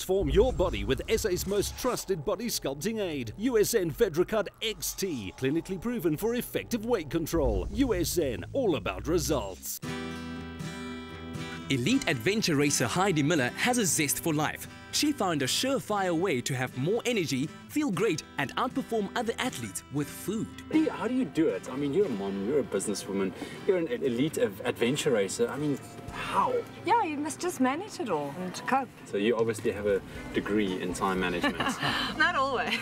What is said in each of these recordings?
Transform your body with SA's most trusted body sculpting aid. USN FedraCut XT. Clinically proven for effective weight control. USN, all about results. Elite adventure racer Heidi Muller has a zest for life. She found a surefire way to have more energy, feel great and outperform other athletes with food. How do you do it? I mean, you're a mom, you're a businesswoman, you're an elite adventure racer. I mean, how? Yeah, you must just manage it all and cope. So you obviously have a degree in time management. Not always,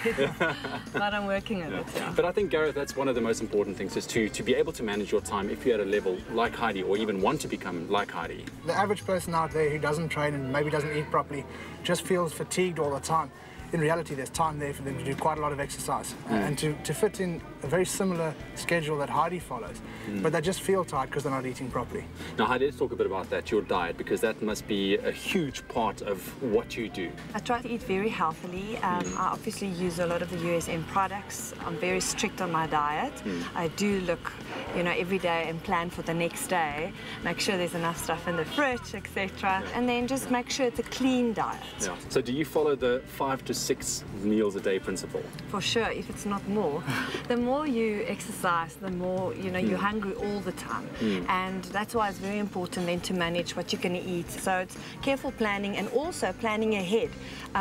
but I'm working on it. Yeah. But I think, Gareth, that's one of the most important things, is to be able to manage your time if you're at a level like Heidi, or even want to become like Heidi. The average person out there who doesn't train and maybe doesn't eat properly just feels fatigued all the time. In reality, there's time there for them to do quite a lot of exercise and to fit in a very similar schedule that Heidi follows, but they just feel tired because they're not eating properly. Now, Heidi, let's talk a bit about that, your diet, because that must be a huge part of what you do. I try to eat very healthily. I obviously use a lot of the USN products. I'm very strict on my diet. I do look, every day and plan for the next day, make sure there's enough stuff in the fridge, etc. And then just make sure it's a clean diet. Yeah. So do you follow the 5 to 6 meals a day principle? For sure, if it's not more. The more you exercise, the more, you're hungry all the time. And that's why it's very important then to manage what you're going to eat. So it's careful planning and also planning ahead.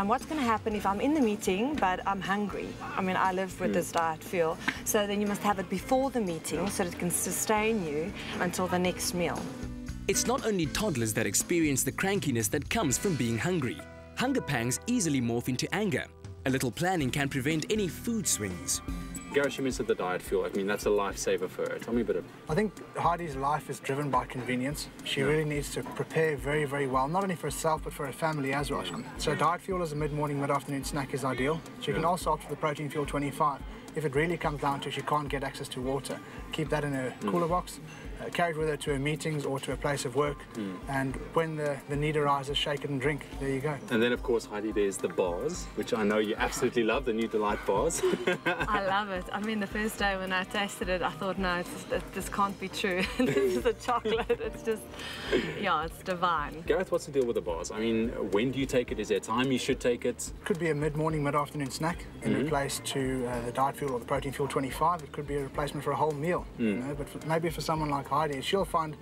What's going to happen if I'm in the meeting but I'm hungry? I mean, I live with this diet feel. So then you must have it before the meeting so that it can sustain you until the next meal. It's not only toddlers that experience the crankiness that comes from being hungry. Hunger pangs easily morph into anger. A little planning can prevent any food swings. Gareth, you mentioned the diet fuel. I mean, that's a lifesaver for her. Tell me a bit of... I think Heidi's life is driven by convenience. She really needs to prepare very, very well, not only for herself, but for her family as well. So diet fuel as a mid-morning, mid-afternoon snack is ideal. She can also opt for the protein fuel 25. If it really comes down to she can't get access to water, keep that in her cooler box, carry it with her to her meetings or to her place of work, and when the need arises, shake it and drink. There you go. And then, of course, Heidi, there's the bars, which I know you absolutely love, the new Delight bars. I love it. I mean, the first day when I tasted it, I thought, no, this can't be true. This is a chocolate. It's just, it's divine. Gareth, what's the deal with the bars? I mean, when do you take it? Is there a time you should take it? Could be a mid-morning, mid-afternoon snack in replace to the diet fuel or the protein fuel 25. It could be a replacement for a whole meal. But maybe for someone like Heidi, she'll find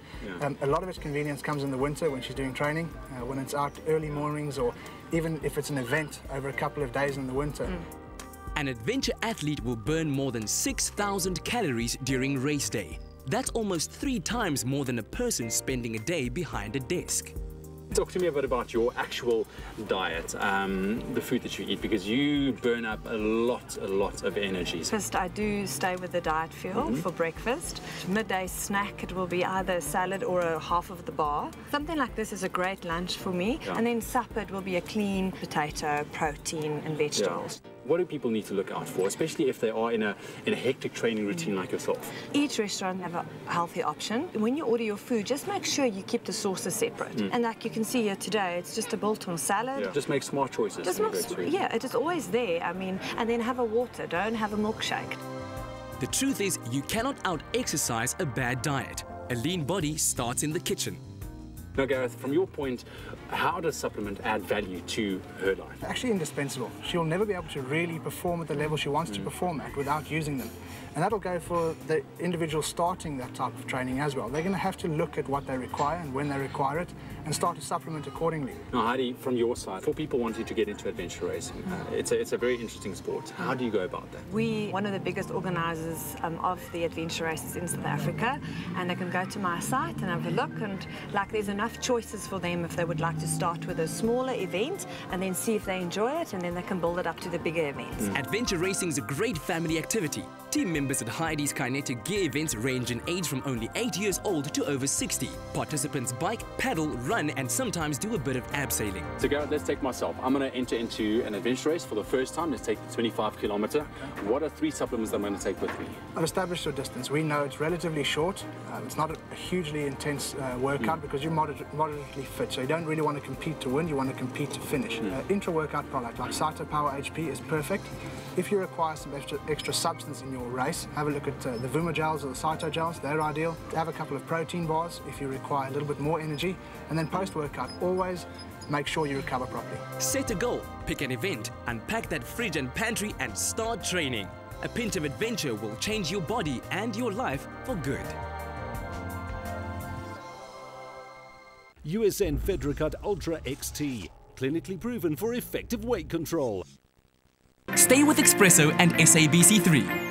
a lot of its convenience comes in the winter when she's doing training, when it's out early mornings, or even if it's an event over a couple of days in the winter. An adventure athlete will burn more than 6,000 calories during race day. That's almost 3 times more than a person spending a day behind a desk. Talk to me a bit about your actual diet, the food that you eat, because you burn up a lot of energy. First, I do stay with the diet fuel for breakfast. Midday snack, it will be either a salad or a half of the bar. Something like this is a great lunch for me. And then supper, it will be a clean potato, protein and vegetables. What do people need to look out for, especially if they are in a hectic training routine like yourself? Each restaurant have a healthy option. When you order your food, just make sure you keep the sauces separate. And like you can see here today, it's just a biltong salad. Just make smart choices. It is always there. I mean, and then have a water, don't have a milkshake. The truth is, you cannot out-exercise a bad diet. A lean body starts in the kitchen. Now, Gareth, from your point, how does supplement add value to her life? Actually indispensable. She'll never be able to really perform at the level she wants to perform at without using them. And that'll go for the individual starting that type of training as well. They're going to have to look at what they require and when they require it and start to supplement accordingly. Now, Heidi, from your side, for people wanting to get into adventure racing, it's a very interesting sport. How do you go about that? We're one of the biggest organisers of the adventure races in South Africa, and they can go to my site and have a look, and there's enough choices for them if they would like to start with a smaller event and then see if they enjoy it, and then they can build it up to the bigger events. Adventure racing is a great family activity. Team members at Heidi's Kinetic Gear events range in age from only 8 years old to over 60. Participants bike, paddle, run and sometimes do a bit of abseiling. So Gareth, let's take myself. I'm going to enter into an adventure race for the first time. Let's take the 25 kilometer. What are 3 supplements that I'm going to take with me? I've established your distance. We know it's relatively short. It's not a hugely intense workout because you're moderately fit. So you don't really want to compete to win, you want to compete to finish. Intra-workout product like Cyto Power HP is perfect. If you require some extra substance in your race, have a look at the Vuma gels or the Cyto gels, they're ideal. Have a couple of protein bars if you require a little bit more energy. And then post-workout, always make sure you recover properly. Set a goal, pick an event, unpack that fridge and pantry and start training. A pinch of adventure will change your body and your life for good. USN FedraCut Ultra XT, clinically proven for effective weight control. Stay with Espresso and SABC3.